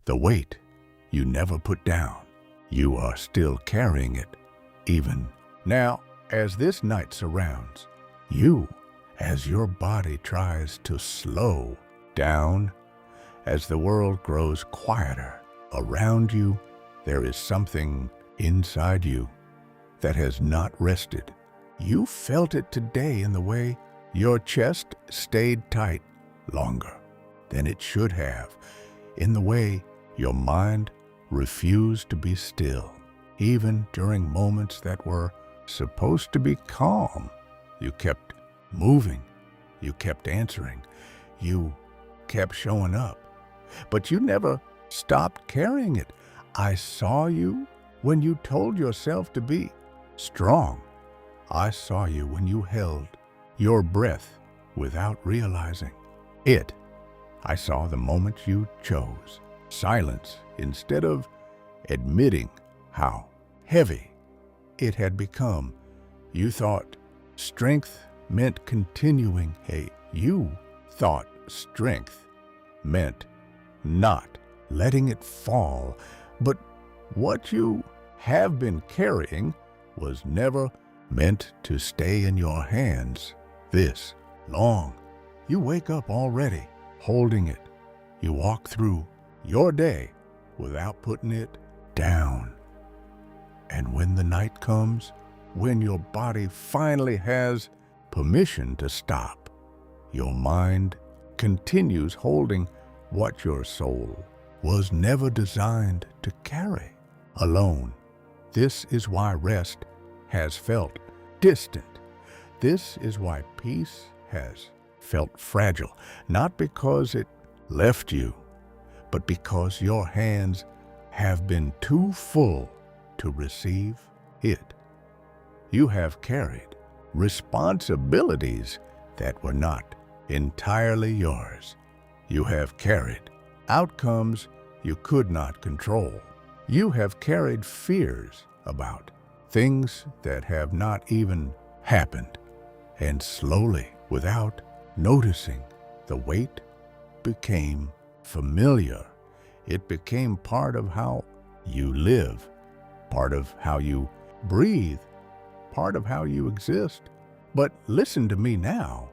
The weight you never put down. You are still carrying it, even now, as this night surrounds you, as your body tries to slow down, as the world grows quieter around you, there is something inside you that has not rested. You felt it today in the way your chest stayed tight longer than it should have, in the way your mind refused to be still, even during moments that were supposed to be calm. You kept moving, you kept answering, you kept showing up, but you never stopped carrying it. I saw you when you told yourself to be strong. I saw you when you held your breath without realizing it. I saw the moment you chose silence instead of admitting how heavy it had become. You thought strength meant continuing. Hey, you thought strength meant not letting it fall. But what you have been carrying was never meant to stay in your hands this long. You wake up already holding it. You walk through your day without putting it down. And when the night comes, when your body finally has permission to stop, your mind continues holding what your soul was never designed to carry alone. This is why rest has felt distant. This is why peace has felt fragile, not because it left you, but because your hands have been too full to receive it. You have carried responsibilities that were not entirely yours. You have carried outcomes you could not control. You have carried fears about things that have not even happened. And slowly, without noticing, the weight became familiar. It became part of how you live, part of how you breathe, part of how you exist. But listen to me now.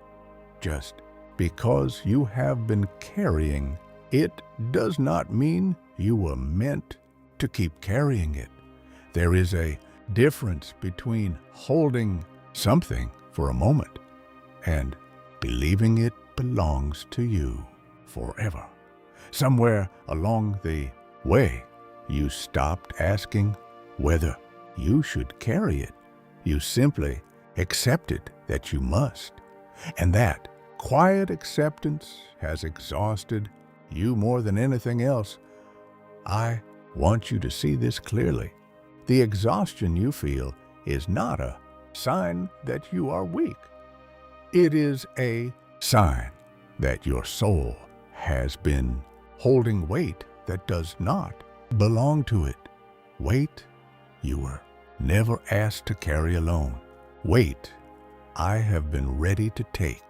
Just because you have been carrying it does not mean you were meant to keep carrying it. There is a difference between holding something for a moment and believing it belongs to you forever. Somewhere along the way, you stopped asking whether you should carry it. You simply accepted that you must. And that quiet acceptance has exhausted you more than anything else. I want you to see this clearly. The exhaustion you feel is not a sign that you are weak. It is a sign that your soul has been holding weight that does not belong to it. Weight you were never asked to carry alone. Weight I have been ready to take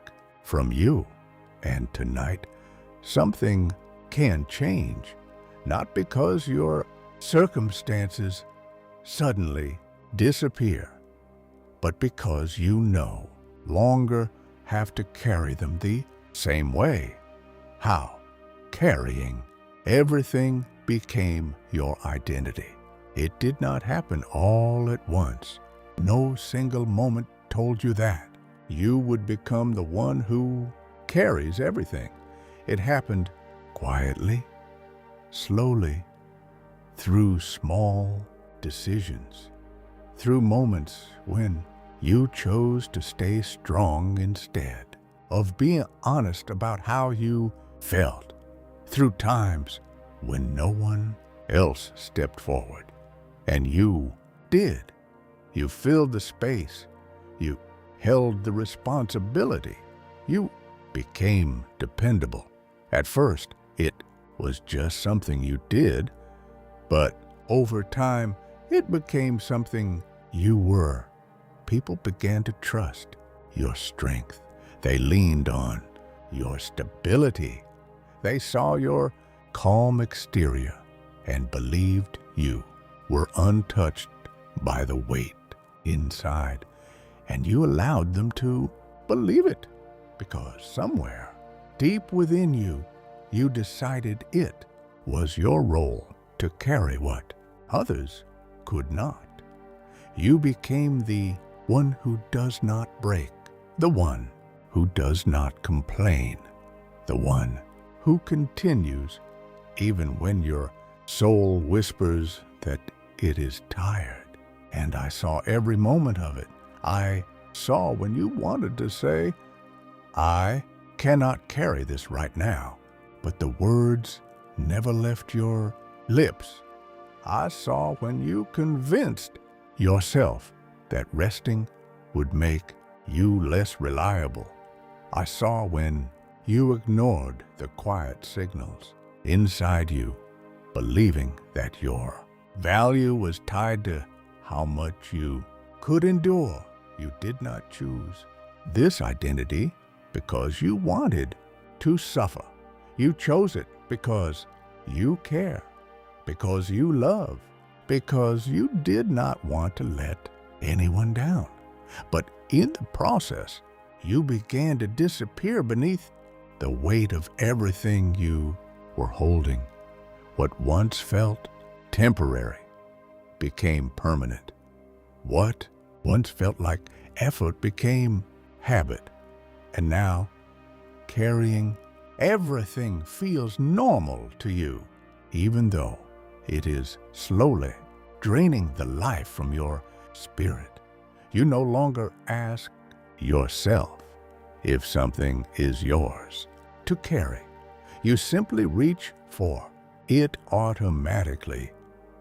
from you. And tonight, something can change, not because your circumstances suddenly disappear, but because you no longer have to carry them the same way. How? Carrying everything became your identity. It did not happen all at once. No single moment told you that. You would become the one who carries everything. It happened quietly, slowly, through small decisions, through moments when you chose to stay strong instead of being honest about how you felt, through times when no one else stepped forward, and you did. You filled the space. You held the responsibility. You became dependable. At first, it was just something you did, but over time, it became something you were. People began to trust your strength. They leaned on your stability. They saw your calm exterior and believed you were untouched by the weight inside, and you allowed them to believe it because somewhere deep within you, you decided it was your role to carry what others could not. You became the one who does not break, the one who does not complain, the one who continues even when your soul whispers that it is tired. And I saw every moment of it. I saw when you wanted to say, I cannot carry this right now, but the words never left your lips. I saw when you convinced yourself that resting would make you less reliable. I saw when you ignored the quiet signals inside you, believing that your value was tied to how much you could endure. You did not choose this identity because you wanted to suffer. You chose it because you care, because you love, because you did not want to let anyone down. But in the process, you began to disappear beneath the weight of everything you were holding. What once felt temporary became permanent. What once felt like effort became habit. And now, carrying everything feels normal to you, even though it is slowly draining the life from your spirit. You no longer ask yourself if something is yours to carry. You simply reach for it automatically.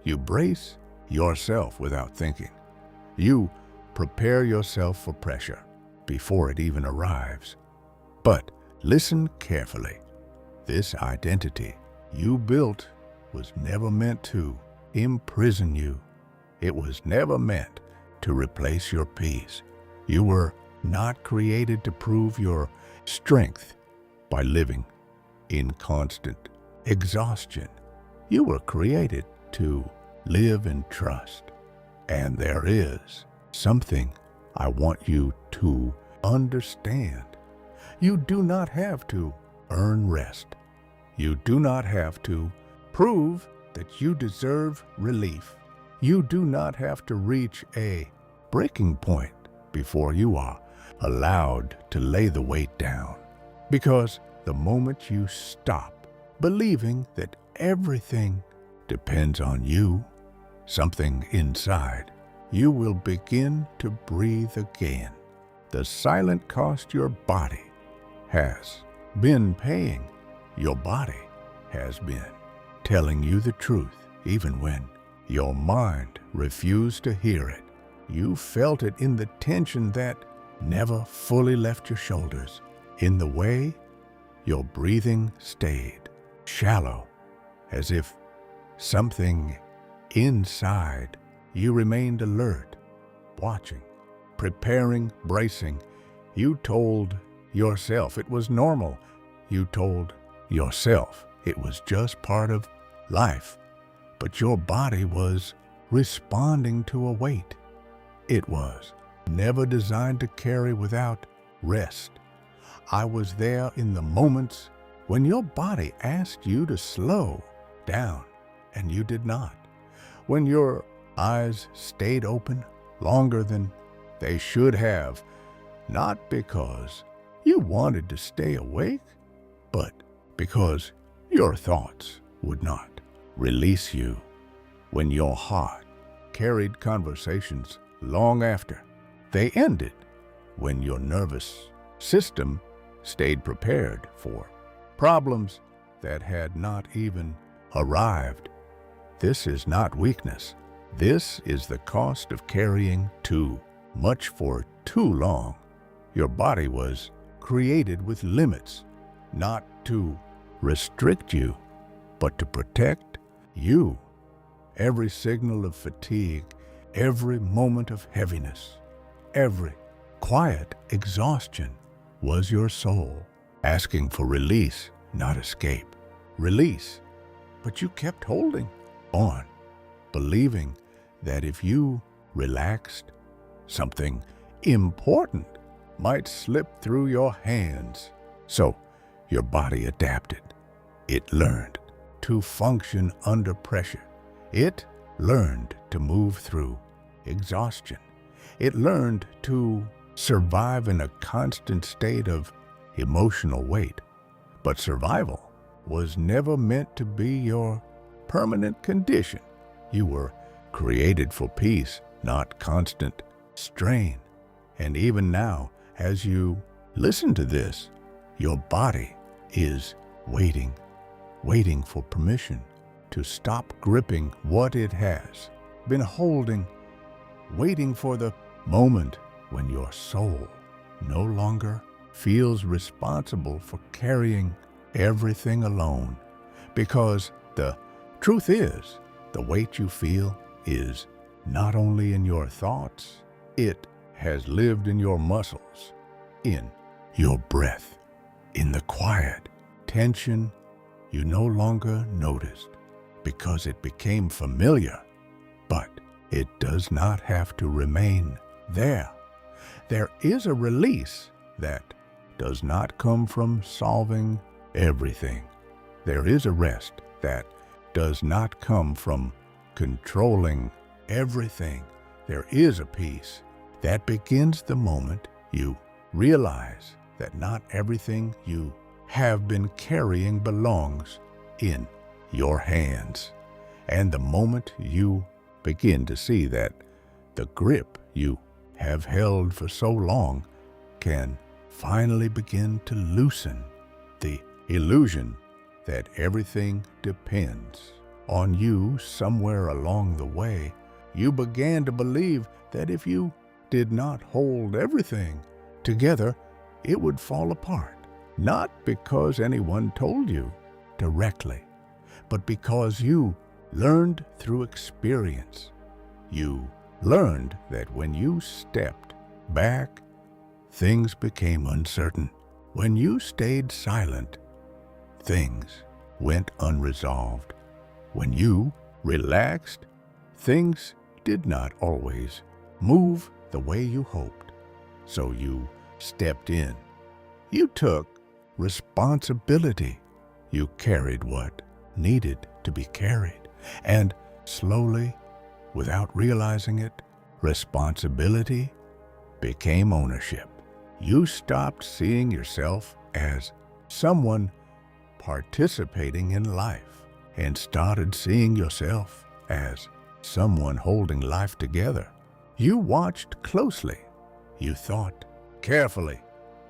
You brace yourself without thinking. You prepare yourself for pressure before it even arrives. But listen carefully. This identity you built was never meant to imprison you. It was never meant to replace your peace. You were not created to prove your strength by living in constant exhaustion. You were created to live in trust. And there is something I want you to understand. You do not have to earn rest. You do not have to prove that you deserve relief. You do not have to reach a breaking point before you are allowed to lay the weight down. Because the moment you stop believing that everything depends on you, something inside, you will begin to breathe again. The silent cost your body has been paying. Your body has been telling you the truth, even when your mind refused to hear it. You felt it in the tension that never fully left your shoulders, in the way your breathing stayed shallow, as if something inside you remained alert, watching, preparing, bracing. You told yourself it was normal. You told yourself it was just part of life. But your body was responding to a weight. It was never designed to carry without rest. I was there in the moments when your body asked you to slow down, and you did not. When your eyes stayed open longer than they should have, not because you wanted to stay awake, but because your thoughts would not release you. When your heart carried conversations long after they ended, when your nervous system stayed prepared for problems that had not even arrived. This is not weakness. This is the cost of carrying too much for too long. Your body was created with limits, not to restrict you, but to protect you. Every signal of fatigue, every moment of heaviness, every quiet exhaustion was your soul asking for release, not escape. Release but you kept holding on, believing that if you relaxed, something important might slip through your hands. So your body adapted. It learned to function under pressure. It learned to move through exhaustion. It learned to survive in a constant state of emotional weight. But survival was never meant to be your permanent condition. You were created for peace, not constant strain. And even now, as you listen to this, your body is waiting for permission to stop gripping what it has been holding, waiting for the moment when your soul no longer feels responsible for carrying everything alone. Because the truth is, the weight you feel is not only in your thoughts, it has lived in your muscles, in your breath, in the quiet tension you no longer noticed because it became familiar. But it does not have to remain there. There is a release that does not come from solving everything. There is a rest that does not come from controlling everything. There is a peace that begins the moment you realize that not everything you have been carrying belongs in your hands. And the moment you begin to see that the grip you have held for so long can finally begin to loosen, the illusion that everything depends on you somewhere along the way, you began to believe that if you did not hold everything together, it would fall apart. Not because anyone told you directly, but because you learned through experience. You learned that when you stepped back, things became uncertain. When you stayed silent, things went unresolved. When you relaxed, things did not always move the way you hoped. So you stepped in. You took responsibility. You carried what needed to be carried. And slowly, without realizing it, responsibility became ownership. You stopped seeing yourself as someone participating in life and started seeing yourself as someone holding life together. You watched closely. You thought carefully.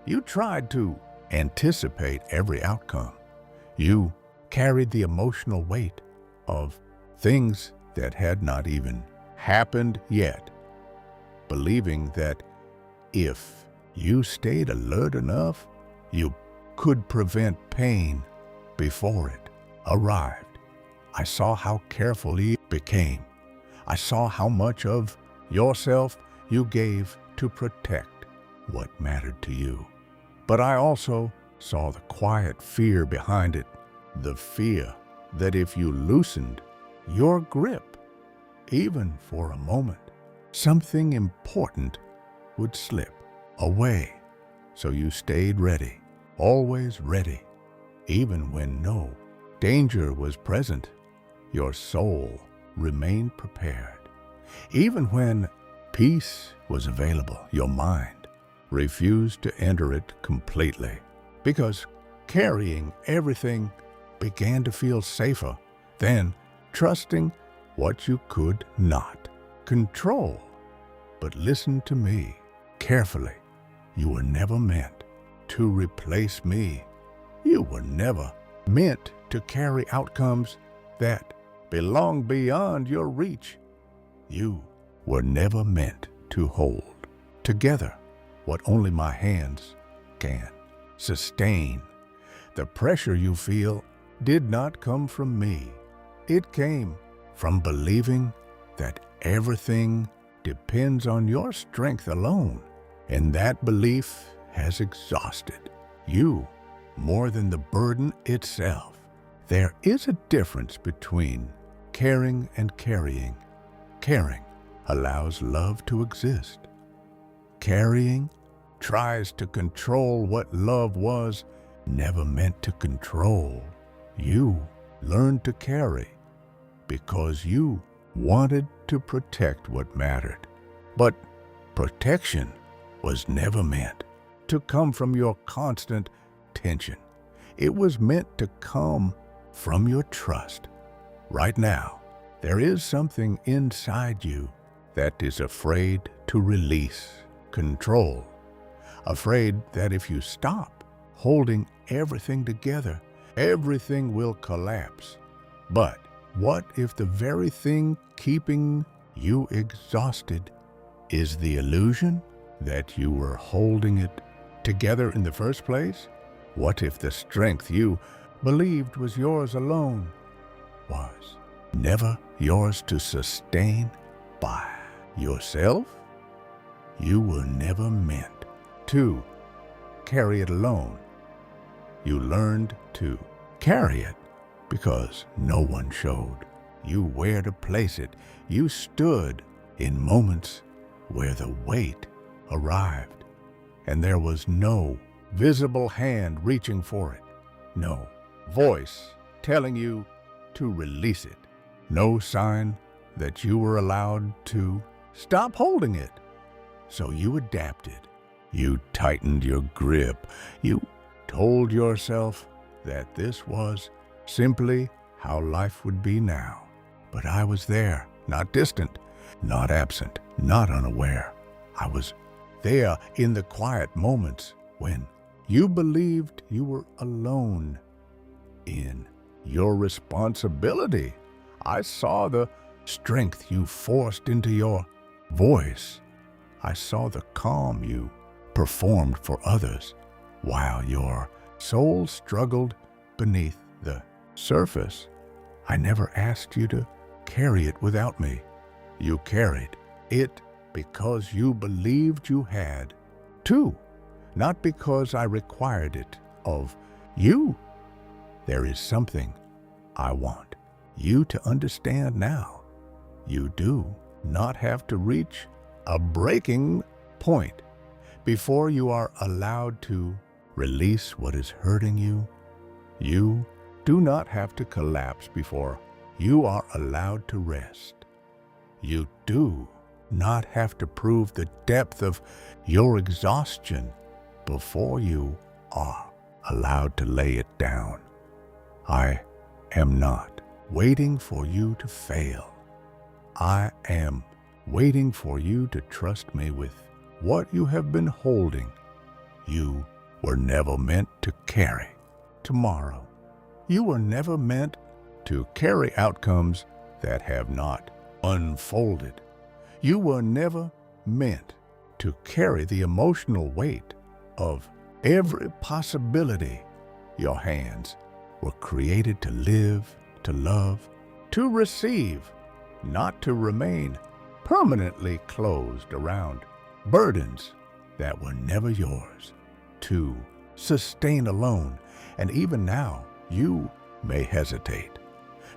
You tried to anticipate every outcome. You carried the emotional weight of things that had not even happened yet, believing that if you stayed alert enough, you could prevent pain before it arrived. I saw how careful you became. I saw how much of yourself you gave to protect what mattered to you. But I also saw the quiet fear behind it, the fear that if you loosened your grip, even for a moment, something important would slip away. So you stayed ready, always ready, even when no danger was present. Your soul remained prepared. Even when peace was available, your mind refused to enter it completely, because carrying everything began to feel safer than trusting what you could not control. But listen to me carefully. You were never meant to replace me. You were never meant to carry outcomes that belong beyond your reach. You were never meant to hold together what only my hands can sustain. The pressure you feel did not come from me. It came from believing that everything depends on your strength alone, and that belief has exhausted you more than the burden itself. There is a difference between caring and carrying. Caring allows love to exist. Carrying tries to control what love was never meant to control. You learned to carry because you wanted to protect what mattered. But protection was never meant to come from your constant tension. It was meant to come from your trust. Right now, there is something inside you that is afraid to release control, afraid that if you stop holding everything together, everything will collapse. But what if the very thing keeping you exhausted is the illusion that you were holding it together in the first place? What if the strength you believed was yours alone was never yours to sustain by yourself? You were never meant to carry it alone. You learned to carry it because no one showed you where to place it. You stood in moments where the weight arrived, and there was no visible hand reaching for it, no voice telling you to release it, no sign that you were allowed to stop holding it. So you adapted. You tightened your grip. You told yourself that this was simply how life would be now. But I was there, not distant, not absent, not unaware. I was there in the quiet moments when you believed you were alone in your responsibility. I saw the strength you forced into your voice. I saw the calm you performed for others while your soul struggled beneath the surface. I never asked you to carry it without me. You carried it because you believed you had to, not because I required it of you. There is something I want you to understand now. You do not have to reach a breaking point before you are allowed to release what is hurting you. You do not have to collapse before you are allowed to rest. You do not have to prove the depth of your exhaustion before you are allowed to lay it down. I am not waiting for you to fail. I am waiting for you to trust me with what you have been holding. You were never meant to carry tomorrow. You were never meant to carry outcomes that have not unfolded. You were never meant to carry the emotional weight of every possibility. Your hands were created to live, to love, to receive, not to remain permanently closed around burdens that were never yours to sustain alone. And even now, you may hesitate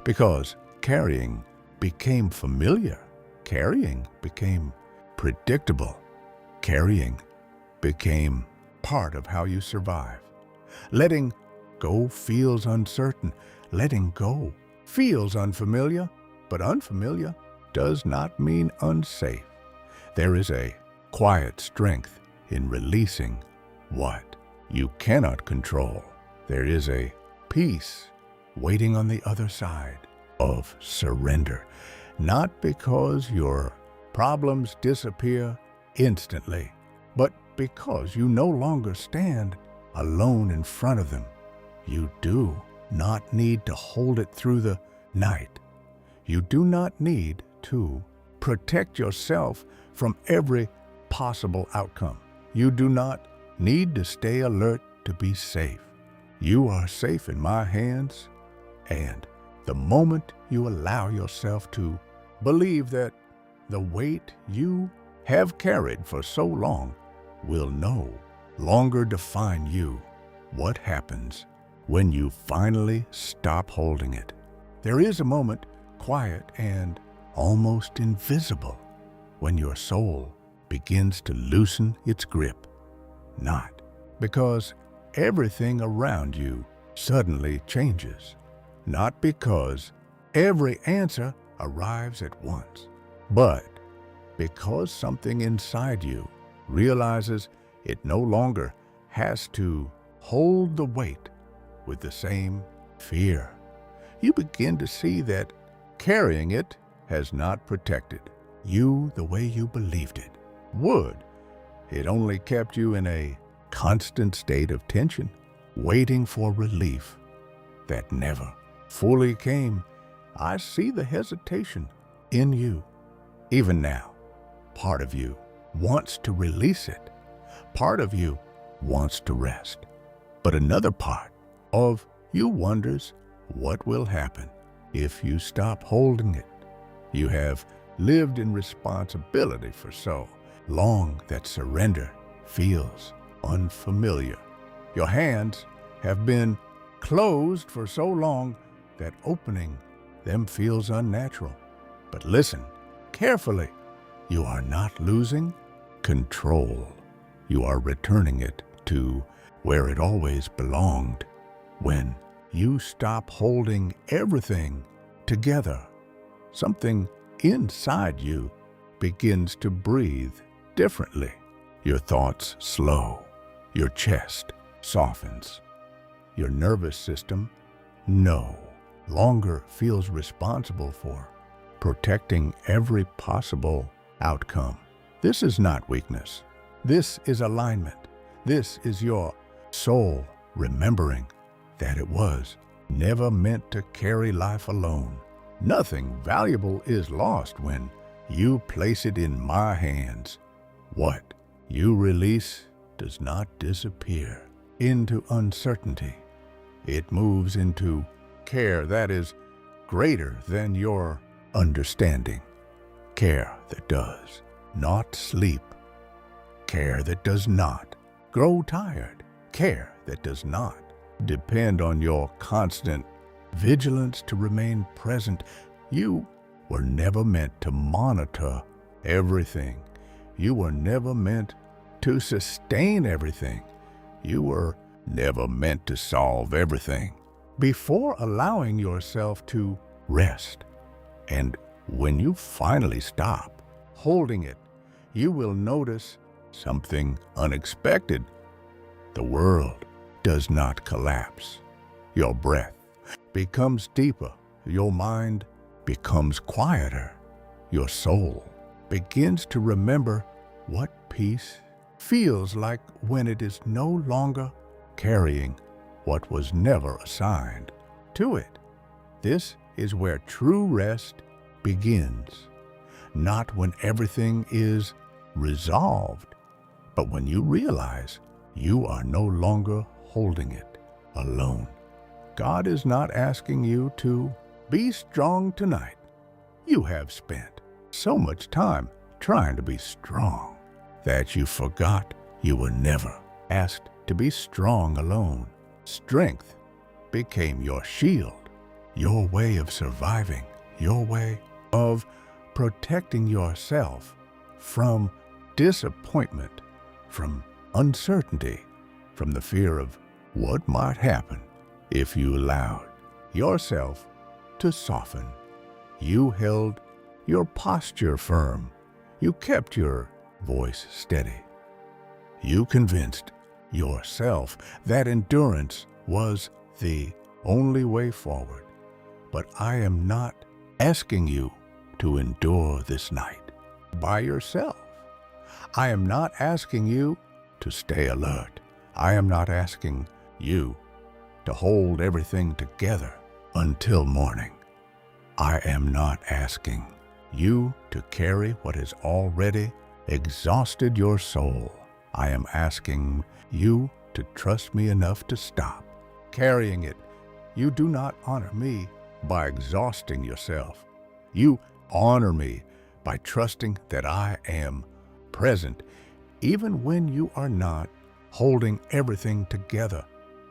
because carrying became familiar. Carrying became predictable. Carrying became part of how you survive. Letting go feels uncertain. Letting go feels unfamiliar, but unfamiliar does not mean unsafe. There is a quiet strength in releasing what you cannot control. There is a peace waiting on the other side of surrender, not because your problems disappear instantly, but because you no longer stand alone in front of them. You do not need to hold it through the night. You do not need to protect yourself from every possible outcome. You do not need to stay alert to be safe. You are safe in my hands, and the moment you allow yourself to believe that the weight you have carried for so long will no longer define you, what happens when you finally stop holding it. There is a moment, quiet and almost invisible, when your soul begins to loosen its grip. Not because everything around you suddenly changes, not because every answer arrives at once, but because something inside you realizes it no longer has to hold the weight with the same fear. You begin to see that carrying it has not protected you the way you believed it would. It only kept you in a constant state of tension, waiting for relief that never fully came. I see the hesitation in you. Even now, part of you wants to release it. Part of you wants to rest. But another part of you wonders what will happen if you stop holding it. You have lived in responsibility for so long that surrender feels unfamiliar. Your hands have been closed for so long that opening them feels unnatural. But listen carefully. You are not losing control. You are returning it to where it always belonged. When you stop holding everything together, something inside you begins to breathe differently. Your thoughts slow. Your chest softens. Your nervous system no longer feels responsible for protecting every possible outcome. This is not weakness. This is alignment. This is your soul remembering that it was never meant to carry life alone. Nothing valuable is lost when you place it in my hands. What you release does not disappear into uncertainty. It moves into care that is greater than your understanding. Care that does not sleep. Care that does not grow tired. Care that does not depend on your constant vigilance to remain present. You were never meant to monitor everything. You were never meant to sustain everything. You were never meant to solve everything. Before allowing yourself to rest, and when you finally stop holding it, you will notice something unexpected. The world does not collapse. Your breath becomes deeper. Your mind becomes quieter. Your soul begins to remember what peace feels like when it is no longer carrying what was never assigned to it. This is where true rest begins, not when everything is resolved, but when you realize you are no longer holding it alone. God is not asking you to be strong tonight. You have spent so much time trying to be strong that you forgot you were never asked to be strong alone. Strength became your shield, your way of surviving, your way of protecting yourself from disappointment, from uncertainty, from the fear of what might happen if you allowed yourself to soften. You held your posture firm. You kept your voice steady. You convinced yourself that endurance was the only way forward. But I am not asking you to endure this night by yourself. I am not asking you to stay alert. I am not asking you to hold everything together until morning. I am not asking you to carry what has already exhausted your soul. I am asking you to trust me enough to stop carrying it. You do not honor me by exhausting yourself. You honor me by trusting that I am present even when you are not holding everything together.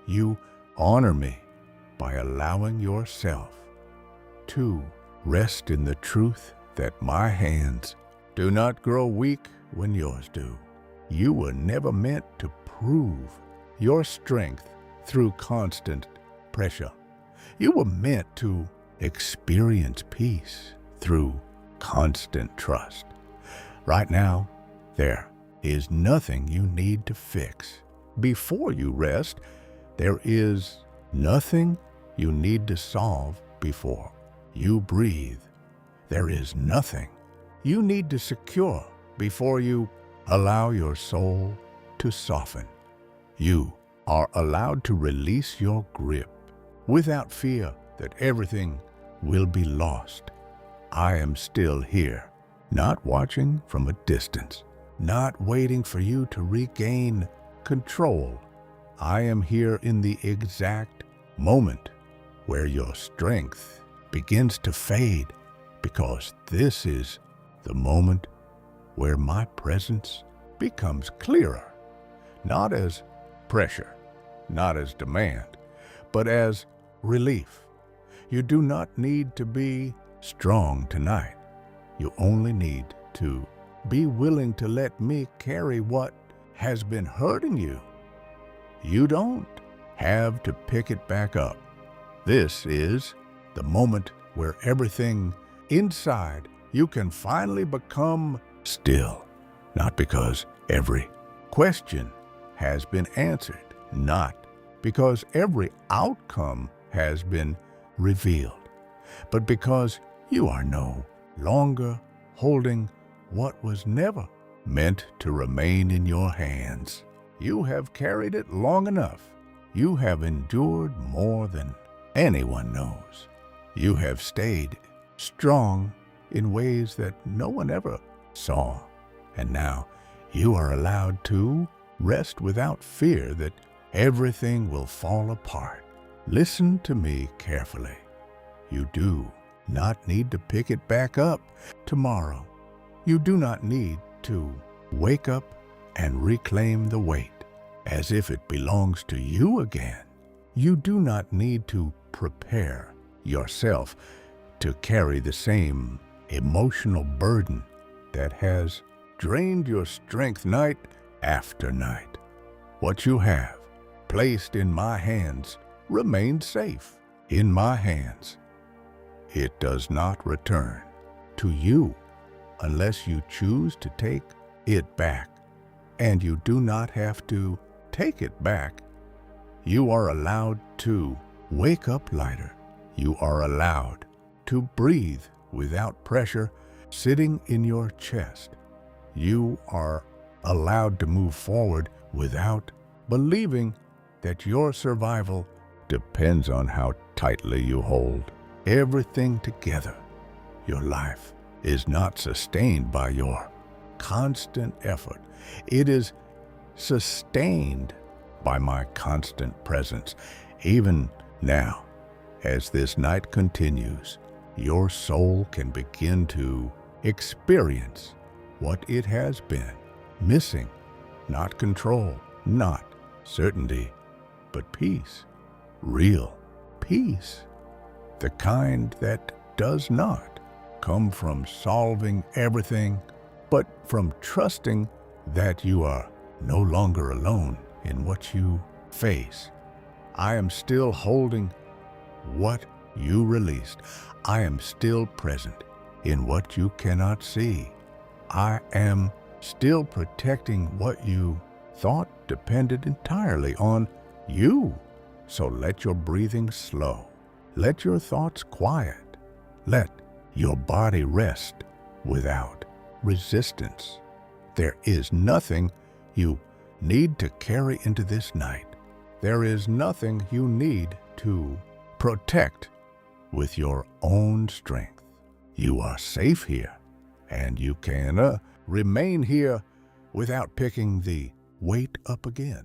You honor me by allowing yourself to rest in the truth that my hands do not grow weak when yours do. You were never meant to prove your strength through constant pressure. You were meant to experience peace through constant trust. Right now, there is nothing you need to fix. Before you rest, there is nothing you need to solve before you breathe. There is nothing you need to secure before you allow your soul to soften. You are allowed to release your grip without fear that everything will be lost. I am still here, not watching from a distance, not waiting for you to regain control. I am here in the exact moment where your strength begins to fade, because this is the moment where my presence becomes clearer, not as pressure, not as demand, but as relief. You do not need to be strong tonight. You only need to be willing to let me carry what has been hurting you. You don't have to pick it back up. This is the moment where everything inside you can finally become still. Not because every question has been answered, not because every outcome has been revealed, but because you are no longer holding what was never meant to remain in your hands. You have carried it long enough. You have endured more than anyone knows. You have stayed strong in ways that no one ever saw. And now you are allowed to rest without fear that everything will fall apart. Listen to me carefully. You do not need to pick it back up tomorrow. You do not need to wake up and reclaim the weight as if it belongs to you again. You do not need to prepare yourself to carry the same emotional burden that has drained your strength night after night. What you have placed in my hands remains safe in my hands. It does not return to you unless you choose to take it back. And you do not have to take it back. You are allowed to wake up lighter. You are allowed to breathe without pressure sitting in your chest. You are allowed to move forward without believing that your survival depends on how tightly you hold everything together. Your life is not sustained by your constant effort. It is sustained by my constant presence. Even now, as this night continues, your soul can begin to experience what it has been missing. Not control, not certainty, but peace. Real peace. The kind that does not come from solving everything, but from trusting that you are no longer alone in what you face. I am still holding what you released. I am still present in what you cannot see. I am still protecting what you thought depended entirely on you. So let your breathing slow. Let your thoughts quiet. Let your body rest without resistance. There is nothing you need to carry into this night. There is nothing you need to protect with your own strength. You are safe here, and you can remain here without picking the weight up again.